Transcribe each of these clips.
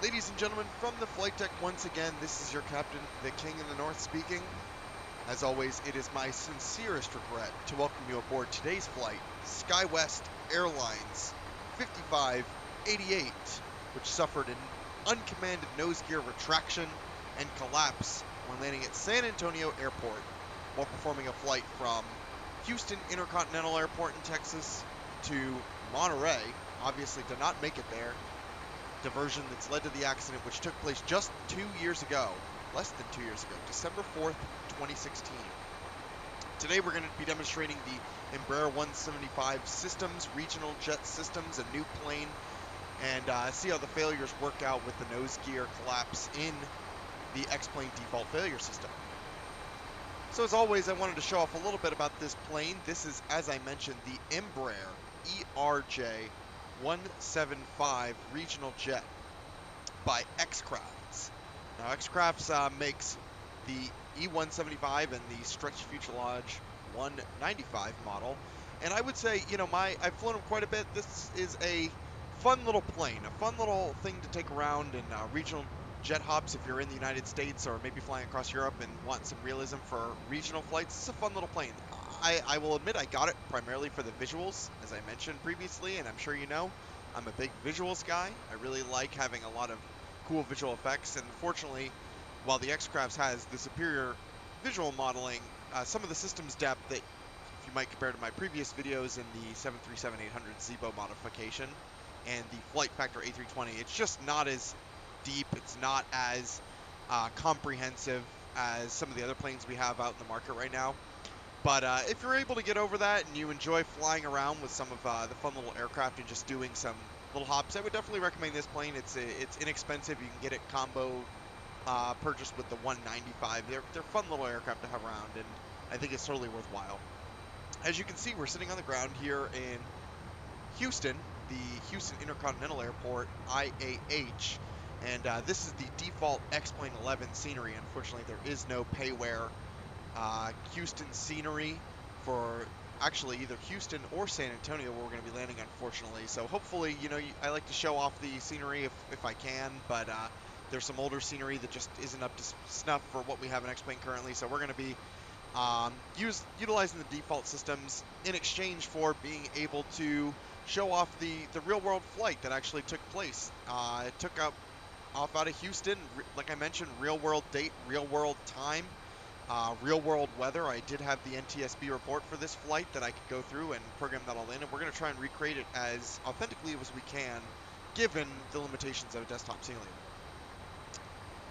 Ladies and gentlemen, from the flight deck once again, this is your captain, the King in the North speaking. As always, it is my sincerest regret to welcome you aboard today's flight, Skywest Airlines 5588, which suffered an uncommanded nose gear retraction and collapse when landing at San Antonio Airport while performing a flight from Houston Intercontinental Airport in Texas to Monterrey. Obviously did not make it there. Diversion that's led to the accident, which took place just 2 years ago, less than 2 years ago, December 4th, 2016. Today we're going to be demonstrating the Embraer 175 systems, regional jet systems, a new plane, and see how the failures work out with the nose gear collapse in the X-plane default failure system. So as always, I wanted to show off a little bit about this plane. This is, as I mentioned, the Embraer E-175 regional jet by X-Crafts. Now, X-Crafts makes the E-175 and the stretched fuselage 195 model, and I would say, you know, I've flown them quite a bit. This is a fun little plane, a fun little thing to take around in regional jet hops if you're in the United States or maybe flying across Europe and want some realism for regional flights. It's a fun little plane. I will admit I got it primarily for the visuals, as I mentioned previously, and I'm sure you know, I'm a big visuals guy. I really like having a lot of cool visual effects, and unfortunately, while the X-Crafts has the superior visual modeling, some of the systems depth that, if you might compare to my previous videos in the 737-800 Zibo modification and the Flight Factor A320, it's just not as deep, it's not as comprehensive as some of the other planes we have out in the market right now. But if you're able to get over that and you enjoy flying around with some of the fun little aircraft and just doing some little hops, I would definitely recommend this plane. It's inexpensive. You can get it combo purchased with the 195. They're fun little aircraft to have around, and I think it's totally worthwhile. As you can see, we're sitting on the ground here in Houston, the Houston Intercontinental Airport, IAH, and this is the default X-Plane 11 scenery. Unfortunately, there is no payware Houston scenery for actually either Houston or San Antonio where we're going to be landing, unfortunately. So hopefully, you know, I like to show off the scenery if I can, but there's some older scenery that just isn't up to snuff for what we have in X-Plane currently. So we're going to be utilizing the default systems in exchange for being able to show off the real-world flight that actually took place. It took off out of Houston, like I mentioned, real-world date, real-world time. Real-world weather. I did have the NTSB report for this flight that I could go through and program that all in, and we're going to try and recreate it as authentically as we can, given the limitations of a desktop simulator.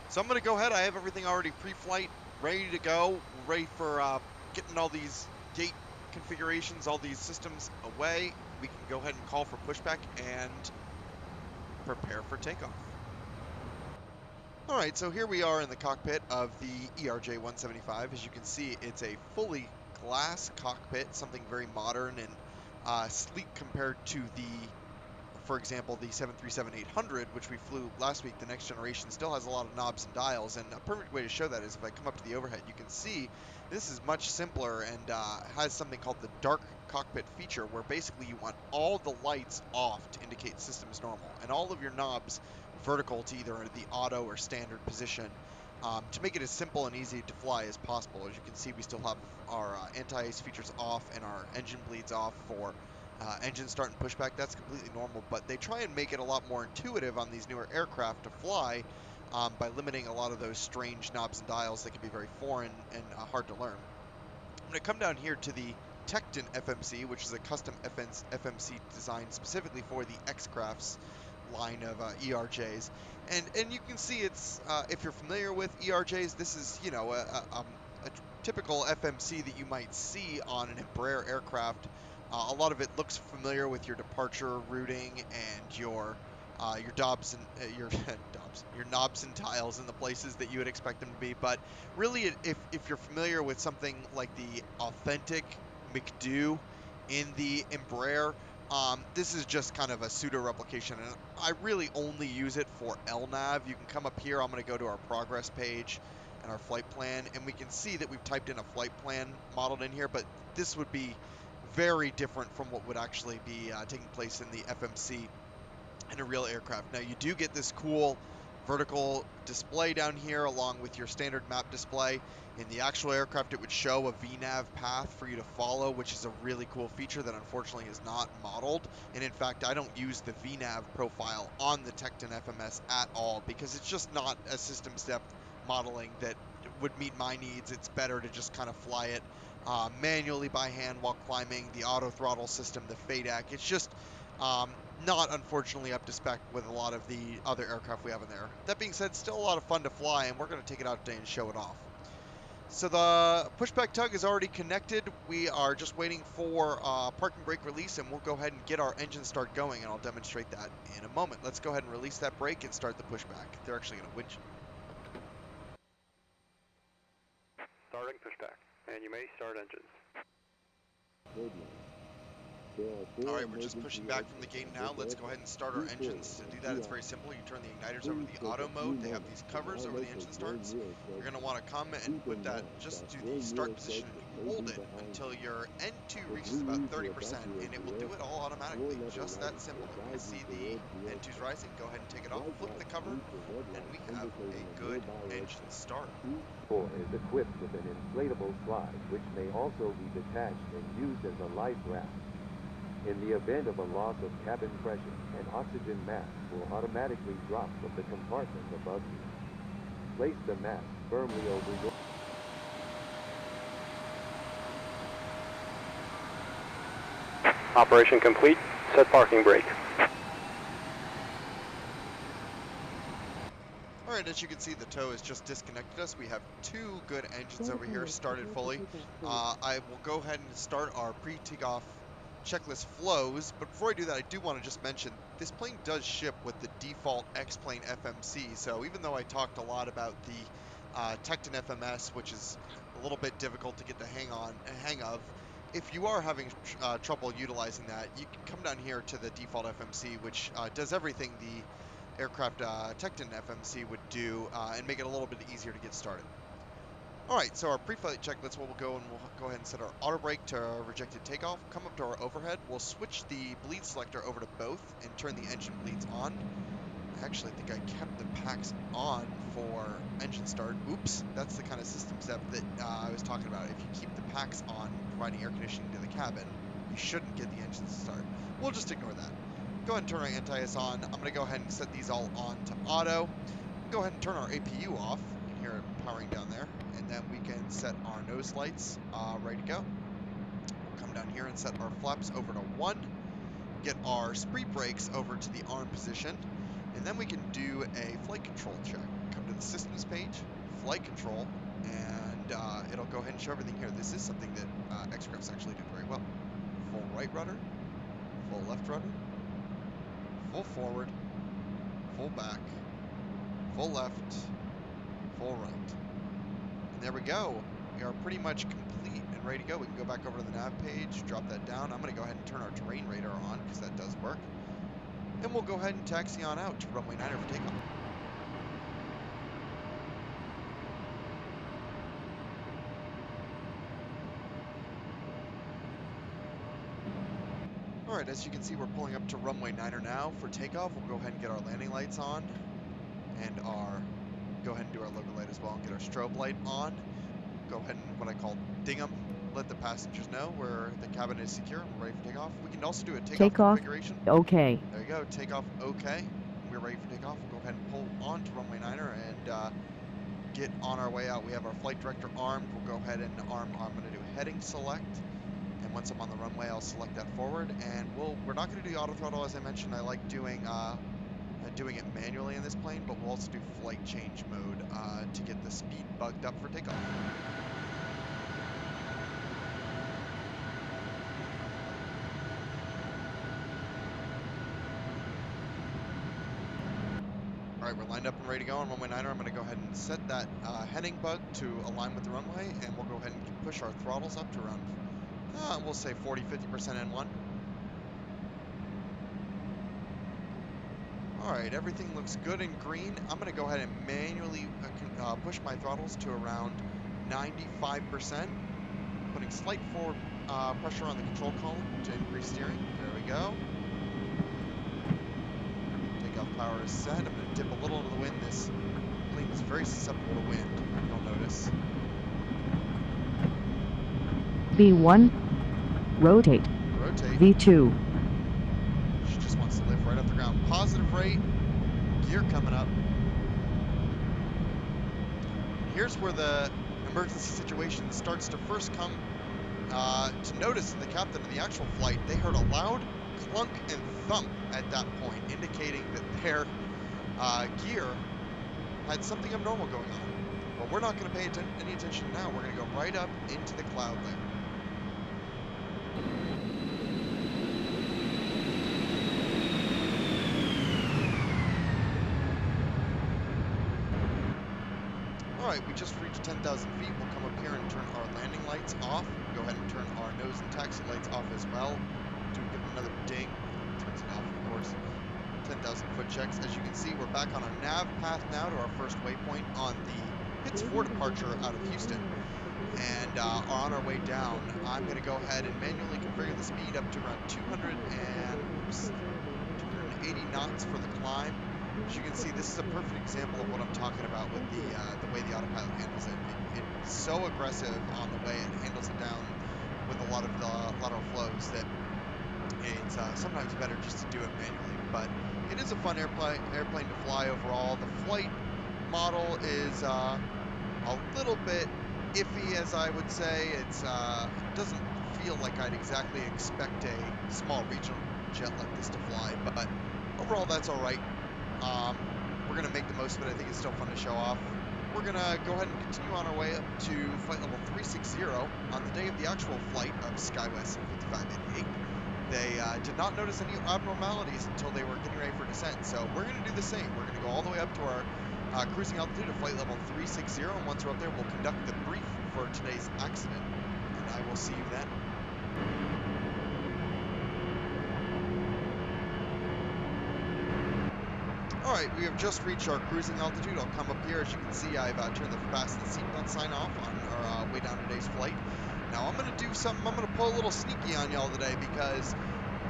So I'm going to go ahead. I have everything already pre-flight, ready to go, ready for getting all these gate configurations, all these systems away. We can go ahead and call for pushback and prepare for takeoff. Alright, so here we are in the cockpit of the ERJ-175. As you can see, it's a fully glass cockpit, something very modern and sleek compared to for example, the 737-800, which we flew last week. The next generation still has a lot of knobs and dials, and a perfect way to show that is if I come up to the overhead, you can see this is much simpler and has something called the dark cockpit feature, where basically you want all the lights off to indicate system is normal, and all of your knobs vertical to either the auto or standard position, to make it as simple and easy to fly as possible. As you can see, we still have our anti-ice features off and our engine bleeds off for engine start and pushback. That's completely normal, but they try and make it a lot more intuitive on these newer aircraft to fly by limiting a lot of those strange knobs and dials that can be very foreign and hard to learn. I'm going to come down here to the Tecton FMC, which is a custom FMC designed specifically for the X-Crafts line of ERJs, and you can see it's if you're familiar with ERJs, this is, you know, a typical FMC that you might see on an Embraer aircraft. A lot of it looks familiar with your departure routing and your knobs and your knobs and dials in the places that you would expect them to be. But really, if you're familiar with something like the authentic McDo in the Embraer, this is just kind of a pseudo replication, and I really only use it for LNAV. You can come up here. I'm going to go to our progress page and our flight plan, and we can see that we've typed in a flight plan modeled in here, but this would be very different from what would actually be taking place in the FMC in a real aircraft. Now, you do get this cool vertical display down here along with your standard map display. In the actual aircraft, it would show a VNAV path for you to follow, which is a really cool feature that unfortunately is not modeled. And in fact, I don't use the VNAV profile on the Tecton FMS at all because it's just not a systems depth modeling that would meet my needs. It's better to just kind of fly it manually by hand while climbing. The auto throttle system, the FADEC, it's just not unfortunately up to spec with a lot of the other aircraft we have in there. That being said, still a lot of fun to fly, and we're going to take it out today and show it off. So the pushback tug is already connected. We are just waiting for parking brake release, and we'll go ahead and get our engine start going, and I'll demonstrate that in a moment. Let's go ahead and release that brake and start the pushback. They're actually going to winch. Starting pushback, and you may start engines. All right, we're just pushing back from the gate now. Let's go ahead and start our engines. To do that, it's very simple. You turn the igniters over to the auto mode. They have these covers over the engine starts. You're going to want to come and put that just to the start position and hold it until your N2 reaches about 30%, and it will do it all automatically. Just that simple. If you see the N2's rising, go ahead and take it off, flip the cover, and we have a good engine start. E-4 is equipped with an inflatable slide, which may also be detached and used as a life raft. In the event of a loss of cabin pressure, an oxygen mask will automatically drop from the compartment above you. Place the mask firmly over your... Operation complete. Set parking brake. Alright, as you can see, the tow has just disconnected us. We have two good engines over here started fully. I will go ahead and start our pre-takeoff checklist flows, but before I do that, I do want to just mention this plane does ship with the default X-Plane FMC, so even though I talked a lot about the Tecton FMS, which is a little bit difficult to get the hang of, if you are having trouble utilizing that, you can come down here to the default FMC, which does everything the aircraft Tecton FMC would do and make it a little bit easier to get started. Alright, so our pre-flight checklist, we'll go ahead and set our auto brake to rejected takeoff, come up to our overhead, we'll switch the bleed selector over to both and turn the engine bleeds on. I actually think I kept the packs on for engine start. Oops, that's the kind of system step that I was talking about. If you keep the packs on, providing air conditioning to the cabin, you shouldn't get the engine to start. We'll just ignore that. Go ahead and turn our anti-ice on. I'm going to go ahead and set these all on to auto. Go ahead and turn our APU off. You can hear it powering down there. And then we can set our nose lights ready to go. We'll come down here and set our flaps over to 1. Get our spree brakes over to the arm position. And then we can do a flight control check. Come to the systems page, flight control, and it'll go ahead and show everything here. This is something that X-Crafts actually do very well. Full right rudder, full left rudder, full forward, full back, full left, full right. And there we go. We are pretty much complete and ready to go. We can go back over to the nav page, drop that down. I'm going to go ahead and turn our terrain radar on because that does work. And we'll go ahead and taxi on out to runway 9 for takeoff. Alright, as you can see, we're pulling up to runway 9 now for takeoff. We'll go ahead and get our landing lights on and go ahead and do our logo light as well and get our strobe light on. Go ahead and what I call ding them. Let the passengers know where the cabin is secure and we're ready for takeoff. We can also do a takeoff configuration. Okay. There you go, takeoff okay. We're ready for takeoff. We'll go ahead and pull on to runway 9 and get on our way out. We have our flight director armed. We'll go ahead and I'm going to do heading select. And once I'm on the runway, I'll select that forward. And we're not going to do auto throttle as I mentioned. I like doing it manually in this plane, but we'll also do flight change mode to get the speed bugged up for takeoff. Alright, we're lined up and ready to go on runway 9. I'm going to go ahead and set that heading bug to align with the runway, and we'll go ahead and push our throttles up to around, we'll say 40-50% N1. Alright, everything looks good and green. I'm going to go ahead and manually push my throttles to around 95%, putting slight forward pressure on the control column to increase steering. There we go. Takeoff power is set. I'm going to dip a little into the wind. This plane is very susceptible to wind, you'll notice. V1. Rotate. Rotate. V2. She just wants to lift right off the ground. Positive rate. Gear coming up. Here's where the emergency situation starts to first come to notice. The captain of the actual flight, they heard a loud clunk and thump at that point, indicating that their gear had something abnormal going on. But we're not going to pay any attention now. We're going to go right up into the cloud layer. Alright, we just reached 10,000 feet. We'll come up here and turn our landing lights off. Go ahead and turn our nose and taxi lights off as well. Give it another ding. Turns it off, of course. 10,000 foot checks. As you can see, we're back on our nav path now to our first waypoint on the Pitts 4 departure out of Houston. And are on our way down. I'm going to go ahead and manually configure the speed up to around 280 knots for the climb. As you can see, this is a perfect example of what I'm talking about with the way the autopilot handles it. It's so aggressive on the way it handles it down with a lot of the lateral flows that it's sometimes better just to do it manually. But it is a fun airplane to fly overall. The flight model is a little bit iffy, as I would say. It's doesn't feel like I'd exactly expect a small regional jet like this to fly, but overall that's all right. We're going to make the most of it. I think it's still fun to show off. We're going to go ahead and continue on our way up to flight level 360 on the day of the actual flight of Skywest 5588. They did not notice any abnormalities until they were getting ready for descent, so we're going to do the same. We're going to go all the way up to our cruising altitude of flight level 360, and once we're up there, we'll conduct the brief for today's accident, and I will see you then. Alright, we have just reached our cruising altitude. I'll come up here. As you can see, I've turned the fasten seatbelt sign off on our way down today's flight. Now I'm going to do something. I'm going to pull a little sneaky on y'all today, because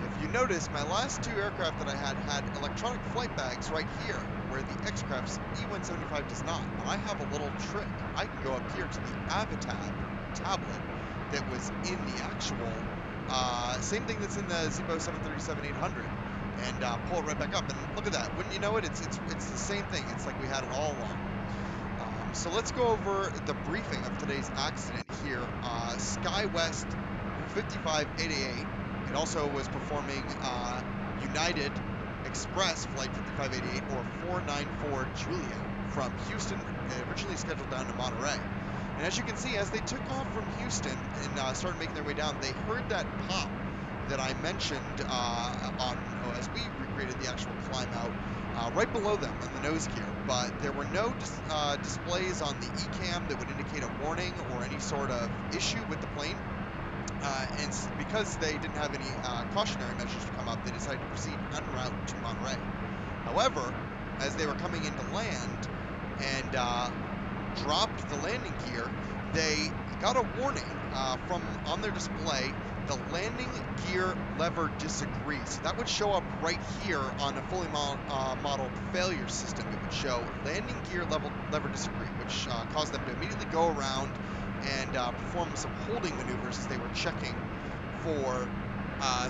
if you notice, my last two aircraft that I had electronic flight bags right here, where the X-Craft's E-175 does not. But I have a little trick. I can go up here to the Avatab tablet that was in the actual, same thing that's in the Zibo 737-800. And pull it right back up, and look at that. Wouldn't you know it? It's the same thing. It's like we had it all along. So let's go over the briefing of today's accident here. Skywest 5588. It also was performing United Express Flight 5588 or 494 Julia from Houston, originally scheduled down to Monterrey. And as you can see, as they took off from Houston and started making their way down, they heard that pop that I mentioned as we recreated the actual climb out right below them on the nose gear, but there were no displays on the ECAM that would indicate a warning or any sort of issue with the plane, and because they didn't have any cautionary measures to come up, they decided to proceed en route to Monterrey. However, as they were coming into land and dropped the landing gear, they got a warning from on their display. The landing gear lever disagrees. So that would show up right here on a fully modeled failure system. It would show landing gear lever disagree, which caused them to immediately go around and perform some holding maneuvers as they were checking for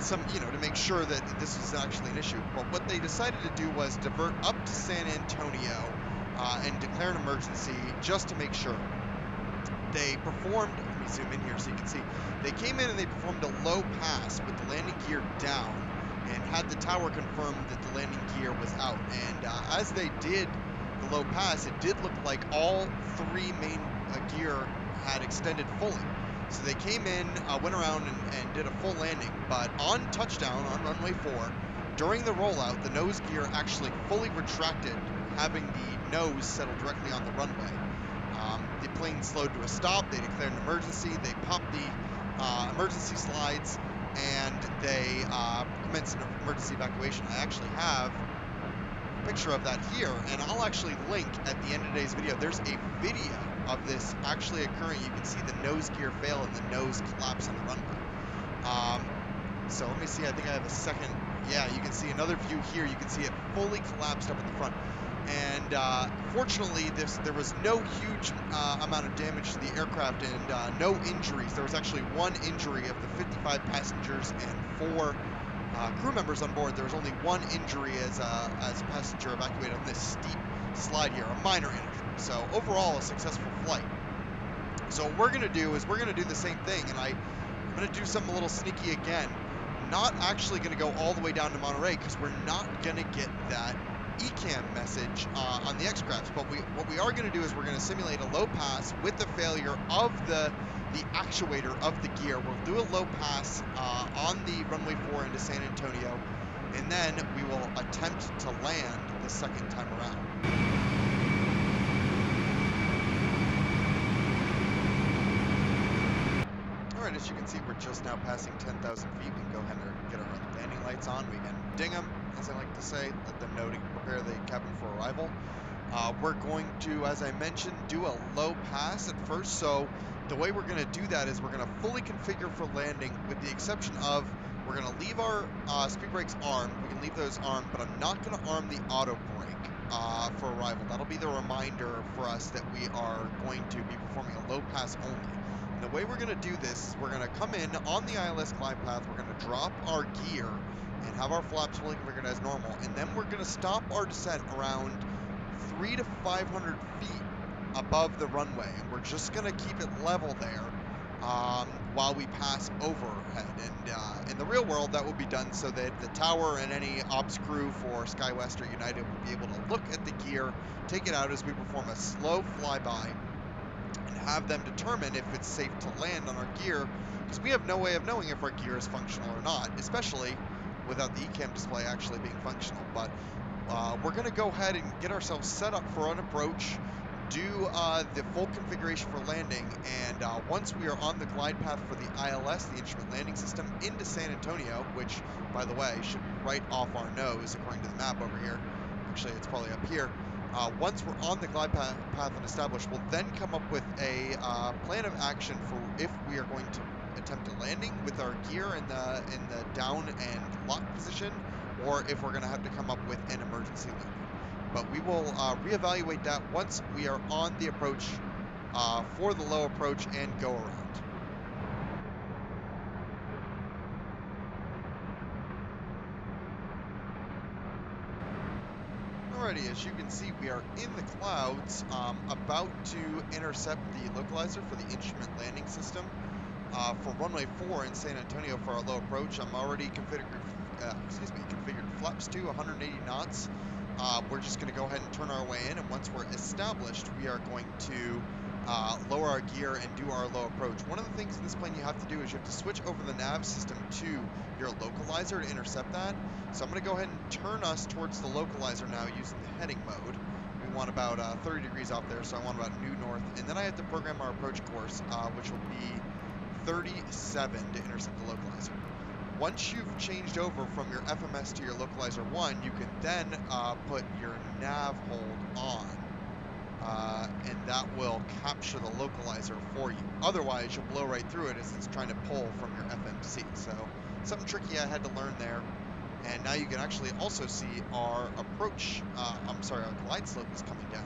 some, to make sure that this was actually an issue. But what they decided to do was divert up to San Antonio and declare an emergency just to make sure. They performed, let me zoom in here so you can see, they came in and they performed a low pass with the landing gear down and had the tower confirm that the landing gear was out. And as they did the low pass, it did look like all three main gear had extended fully. So they came in, went around and did a full landing, but on touchdown on runway 4, during the rollout, the nose gear actually fully retracted, having the nose settle directly on the runway. The plane slowed to a stop. They declared an emergency. They popped the emergency slides, and they commenced an emergency evacuation. I actually have a picture of that here, and I'll actually link at the end of today's video. There's a video of this actually occurring. You can see the nose gear fail and the nose collapse on the runway. So let me see. I think I have a second Yeah, you can see another view here. You can see it fully collapsed up at the front. And fortunately, there was no huge amount of damage to the aircraft and no injuries. There was actually one injury of the 55 passengers and 4 crew members on board. There was only one injury as a passenger evacuated on this steep slide here, a minor injury. So overall, a successful flight. So what we're going to do is we're going to do the same thing, and I'm going to do something a little sneaky again. Not actually going to go all the way down to Monterrey because we're not going to get that ECAM message on the X-Crafts. But what we are going to do is we're going to simulate a low pass with the failure of the actuator of the gear. We'll do a low pass on the runway 4 into San Antonio, and then we will attempt to land the second time around. Alright, as you can see, we're just now passing 10,000 feet. We can go ahead and get our landing lights on. We can ding them, as I like to say, let them know to prepare the cabin for arrival. We're going to, as I mentioned, do a low pass at first. So the way we're going to do that is we're going to fully configure for landing, with the exception of we're going to leave our speed brakes armed. We can leave those armed, but I'm not going to arm the auto brake for arrival. That'll be the reminder for us that we are going to be performing a low pass only. And the way we're going to do this is we're going to come in on the ILS glide path. We're going to drop our gear and have our flaps fully configured as normal. And then we're going to stop our descent around 300 to 500 feet above the runway, and we're just going to keep it level there while we pass overhead. And in the real world, that will be done so that the tower and any ops crew for Skywest or United will be able to look at the gear, take it out as we perform a slow flyby, and have them determine if it's safe to land on our gear, because we have no way of knowing if our gear is functional or not, especially without the ECAM display actually being functional. But we're going to go ahead and get ourselves set up for an approach, do the full configuration for landing, and once we are on the glide path for the ILS, the Instrument Landing System, into San Antonio, which, by the way, should be right off our nose according to the map over here. Actually, it's probably up here. Once we're on the glide path and established, we'll then come up with a plan of action for if we are going to attempt a landing with our gear in the down and lock position, or if we're going to have to come up with an emergency landing. But we will reevaluate that once we are on the approach for the low approach and go around. Alrighty, as you can see, we are in the clouds, about to intercept the localizer for the Instrument Landing System for runway 4 in San Antonio for our low approach. I'm already configured flaps to 180 knots. We're just going to go ahead and turn our way in, and once we're established, we are going to lower our gear and do our low approach. One of the things in this plane you have to do is you have to switch over the nav system to your localizer to intercept that. So I'm going to go ahead and turn us towards the localizer now using the heading mode. We want about 30 degrees off there, so I want about due north. And then I have to program our approach course, which will be 37 to intercept the localizer. Once you've changed over from your FMS to your localizer 1, you can then put your nav hold on, and that will capture the localizer for you. Otherwise, you'll blow right through it as it's trying to pull from your FMC. So something tricky I had to learn there. And now you can actually also see our approach, our glide slope is coming down.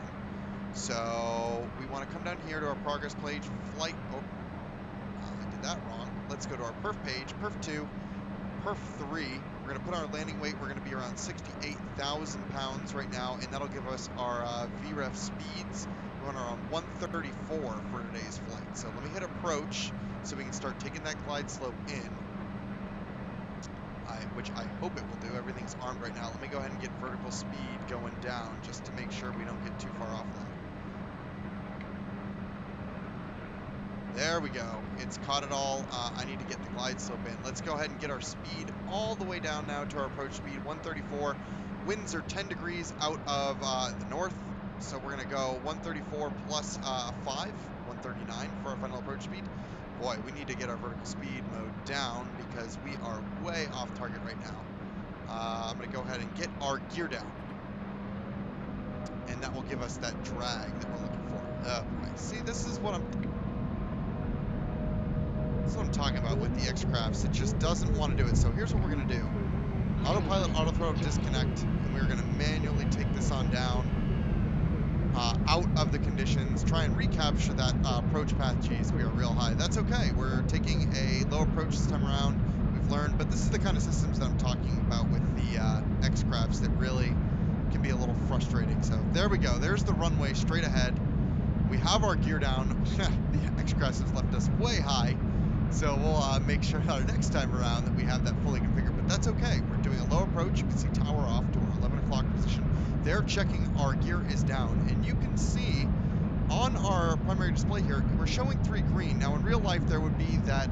So we want to come down here to our progress page, flight, I did that wrong. Let's go to our perf page, perf 2, perf 3. We're going to put our landing weight, we're going to be around 68,000 pounds right now, and that'll give us our VREF speeds. We're going around 134 for today's flight. So let me hit approach so we can start taking that glide slope in. Which I hope it will do. Everything's armed right now. Let me go ahead and get vertical speed going down just to make sure we don't get too far off that. There we go. It's caught it all. I need to get the glide slope in. Let's go ahead and get our speed all the way down now to our approach speed, 134. Winds are 10 degrees out of the north, so we're going to go 134 plus 5, 139 for our final approach speed. Boy, we need to get our vertical speed mode down because we are way off target right now. I'm going to go ahead and get our gear down. And that will give us that drag that we're looking for. Oh boy. See, this is what I'm talking about with the X-Crafts. It just doesn't want to do it. So here's what we're going to do. autopilot, auto throttle disconnect, and we're going to manually take this on down out of the conditions, try and recapture that approach path. Geez, we are real high. That's okay. We're taking a low approach this time around. We've learned, but this is the kind of systems that I'm talking about with the X-Crafts that really can be a little frustrating. So there we go. There's the runway straight ahead. We have our gear down. The X-Crafts has left us way high. So we'll make sure our next time around that we have that fully configured, but that's okay. We're doing a low approach. You can see tower off to our 11 o'clock position. They're checking our gear is down, and you can see on our primary display here, we're showing 3 green. Now in real life, there would be that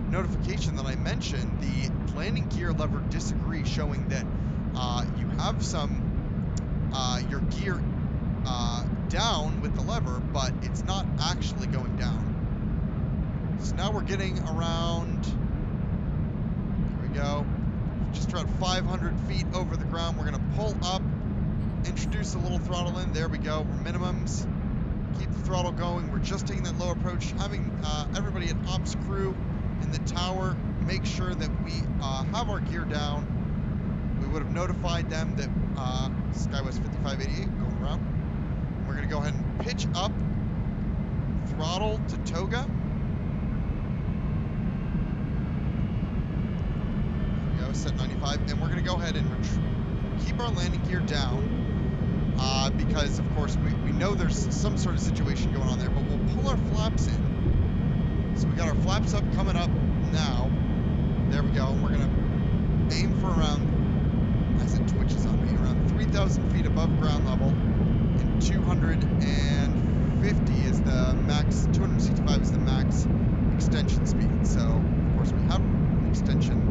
notification that I mentioned, the landing gear lever disagree, showing that you have some, your gear down with the lever, but it's not actually going down. So now we're getting around, there we go, just around 500 feet over the ground. We're going to pull up, introduce a little throttle in. There we go. We're minimums. Keep the throttle going. We're just taking that low approach, having everybody at ops crew in the tower make sure that we have our gear down. We would have notified them that Skywest 5588 going around. We're going to go ahead and pitch up, throttle to toga. Set 95, and we're going to go ahead and keep our landing gear down because of course we know there's some sort of situation going on there, but we'll pull our flaps in. So we got our flaps up coming up now. There we go. And we're going to aim for around, as it twitches on me, around 3,000 feet above ground level, and 250 is the max, 265 is the max extension speed. So of course we have an extension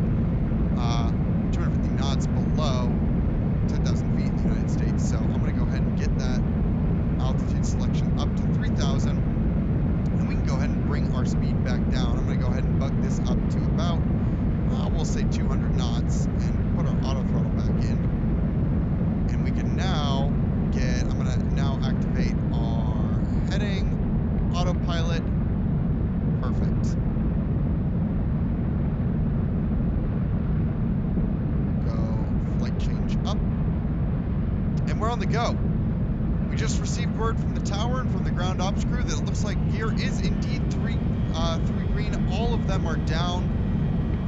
250 knots below 10,000 feet in the United States. So I'm going to go ahead and get that altitude selection up to 3,000, and we can go ahead and bring our speed back down. I'm going to go ahead and bug this up to about, we'll say 200 knots, and put our auto throttle back in. And we can now get, I'm going to now activate our heading, autopilot, perfect. Up, and we're on the go. We just received word from the tower and from the ground ops crew that it looks like gear is indeed three green. All of them are down.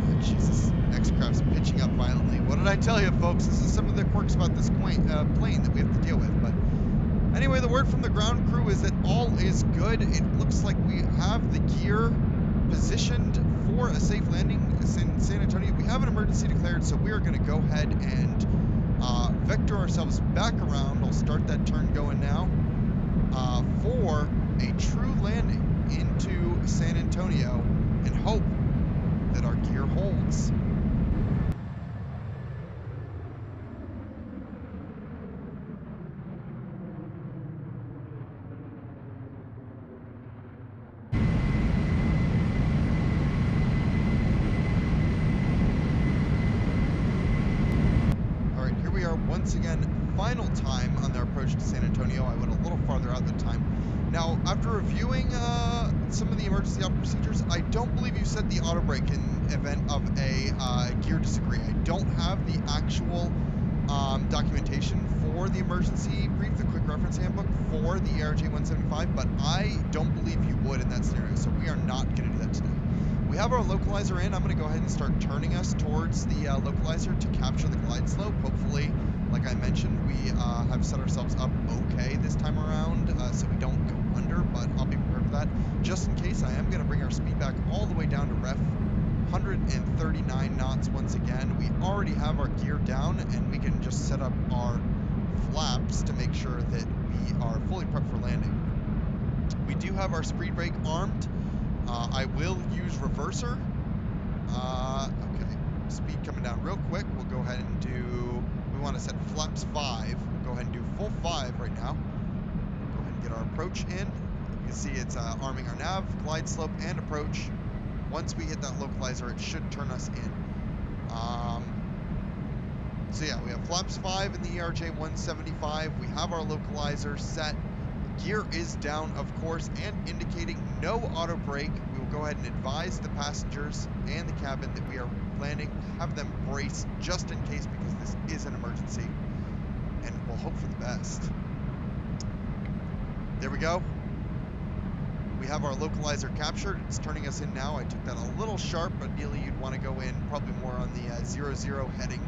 Oh, Jesus, X-Craft's pitching up violently. What did I tell you, folks? This is some of the quirks about this plane that we have to deal with. But anyway, the word from the ground crew is that all is good. It looks like we have the gear positioned for a safe landing in San Antonio. We have an emergency declared, so we are going to go ahead and vector ourselves back around. I'll start that turn going now for a true landing into San Antonio and hope that our gear holds. Once again, final time on their approach to San Antonio. I went a little farther out that time. Now, after reviewing some of the emergency op procedures, I don't believe you set the auto brake in event of a gear disagree. I don't have the actual documentation for the emergency brief, the quick reference handbook for the ARJ-175, but I don't believe you would in that scenario, so we are not going to do that today. We have our localizer in. I'm going to go ahead and start turning us towards the localizer to capture the glide slope. Hopefully, like I mentioned, we have set ourselves up okay this time around, so we don't go under, but I'll be prepared for that. Just in case, I am going to bring our speed back all the way down to ref 139 knots once again. We already have our gear down, and we can just set up our flaps to make sure that we are fully prepped for landing. We do have our speed brake armed. I will use reverser. Okay, speed coming down real quick. We'll go ahead and do, we want to set flaps 5. We'll go ahead and do full 5 right now. Go ahead and get our approach in. You can see it's arming our nav, glide slope, and approach. Once we hit that localizer, it should turn us in. So yeah, we have flaps 5 in the ERJ-175. We have our localizer set. Gear is down, of course, and indicating no auto brake. We will go ahead and advise the passengers and the cabin that we are planning to have them brace just in case, because this is an emergency, and we'll hope for the best. There we go. We have our localizer captured. It's turning us in now. I took that a little sharp. Ideally, you'd want to go in probably more on the 00 heading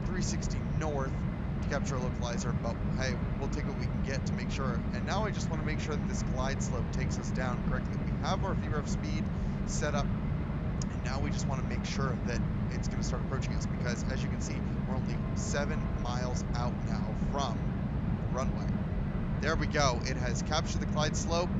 360 north to capture a localizer, but hey, we'll take what we can get to make sure. And now I just want to make sure that this glide slope takes us down correctly. We have our VREF speed set up, and now we just want to make sure that it's going to start approaching us, because as you can see, we're only 7 miles out now from the runway. There we go. It has captured the glide slope,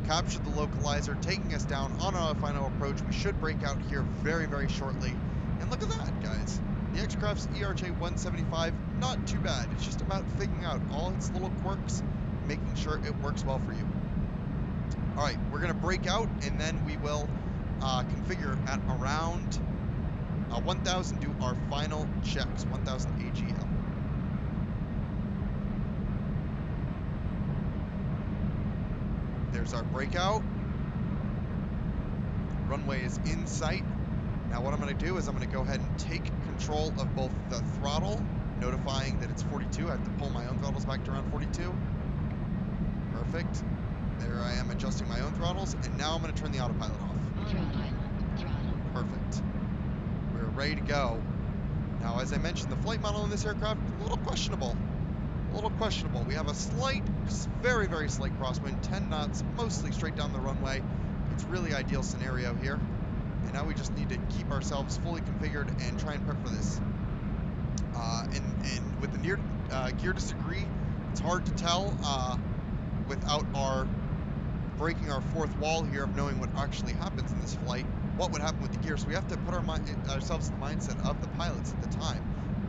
captured the localizer, taking us down on our final approach. We should break out here very, very shortly. And look at that, guys. The X-Craft's E-175, not too bad. It's just about figuring out all its little quirks, making sure it works well for you. All right, we're going to break out, and then we will configure at around 1,000, do our final checks, 1,000 AGL. There's our breakout. Runway is in sight. Now what I'm going to do is I'm going to go ahead and take control of both the throttle, notifying that it's 42. I have to pull my own throttles back to around 42. Perfect. There I am adjusting my own throttles, and now I'm going to turn the autopilot off. Perfect. We're ready to go. Now, as I mentioned, the flight model in this aircraft, a little questionable. We have a slight, very, very slight crosswind, 10 knots, mostly straight down the runway. It's really ideal scenario here. And now we just need to keep ourselves fully configured and try and prep for this. And with the gear disagree, it's hard to tell without our breaking our fourth wall here of knowing what actually happens in this flight, what would happen with the gear. So we have to put ourselves in the mindset of the pilots at the time.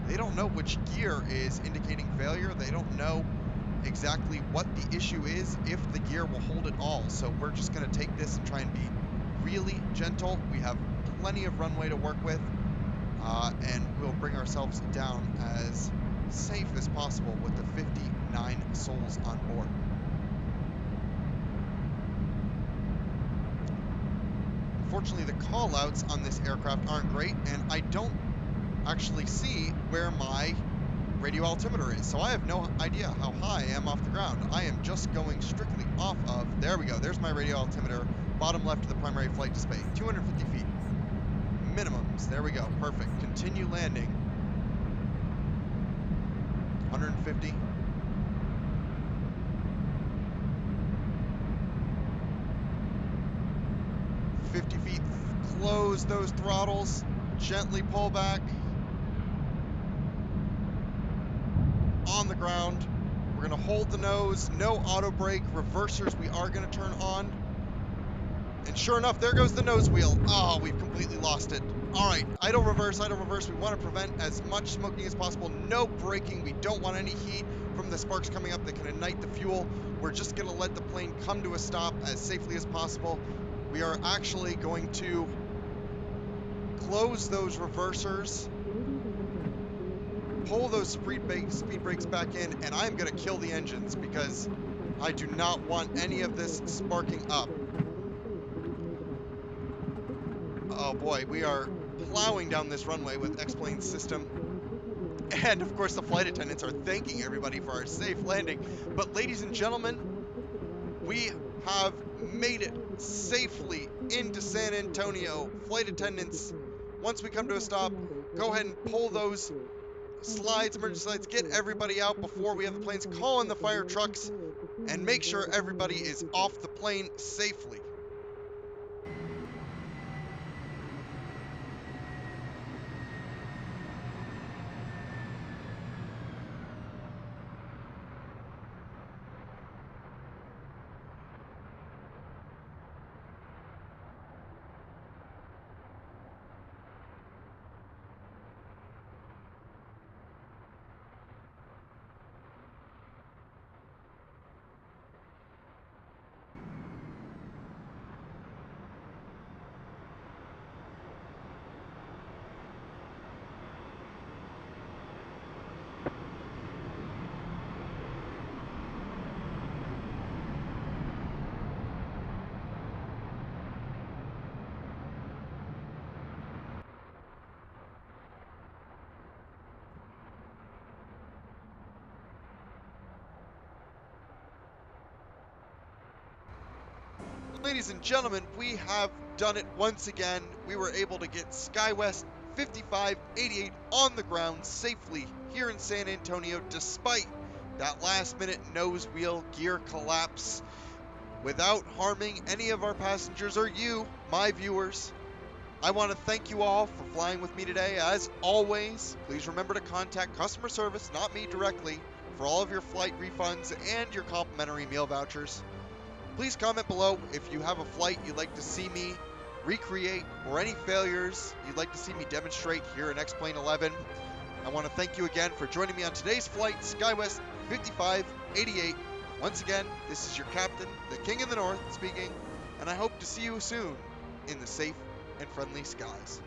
They don't know which gear is indicating failure. They don't know exactly what the issue is, if the gear will hold at all. So we're just going to take this and try and be really gentle. We have plenty of runway to work with, and we'll bring ourselves down as safe as possible with the 59 souls on board. Unfortunately, the call-outs on this aircraft aren't great, and I don't actually see where my radio altimeter is, so I have no idea how high I am off the ground. I am just going strictly off of, there we go, there's my radio altimeter, bottom left of the primary flight display, 250 feet. Minimums, there we go, perfect. Continue landing. 150. Feet, close those throttles, gently pull back. On the ground, we're going to hold the nose, no auto brake, reversers we are going to turn on. And sure enough, there goes the nose wheel. Oh, we've completely lost it. All right, idle reverse, we want to prevent as much smoking as possible. No braking, we don't want any heat from the sparks coming up that can ignite the fuel. We're just going to let the plane come to a stop as safely as possible. We are actually going to close those reversers, pull those speed brakes back in, and I'm going to kill the engines because I do not want any of this sparking up. Oh boy, we are plowing down this runway with X-Plane system. And of course the flight attendants are thanking everybody for our safe landing. But ladies and gentlemen, we have made it safely into San Antonio. Flight attendants, once we come to a stop, go ahead and pull those slides, emergency slides, get everybody out before we have the planes, call in the fire trucks, and make sure everybody is off the plane safely. Ladies and gentlemen, we have done it once again. We were able to get Skywest 5588 on the ground safely here in San Antonio, despite that last-minute nose wheel gear collapse, without harming any of our passengers or you, my viewers. I want to thank you all for flying with me today. As always, please remember to contact customer service, not me directly, for all of your flight refunds and your complimentary meal vouchers. Please comment below if you have a flight you'd like to see me recreate or any failures you'd like to see me demonstrate here in X-Plane 11. I want to thank you again for joining me on today's flight, Skywest 5588. Once again, this is your captain, the King of the North, speaking, and I hope to see you soon in the safe and friendly skies.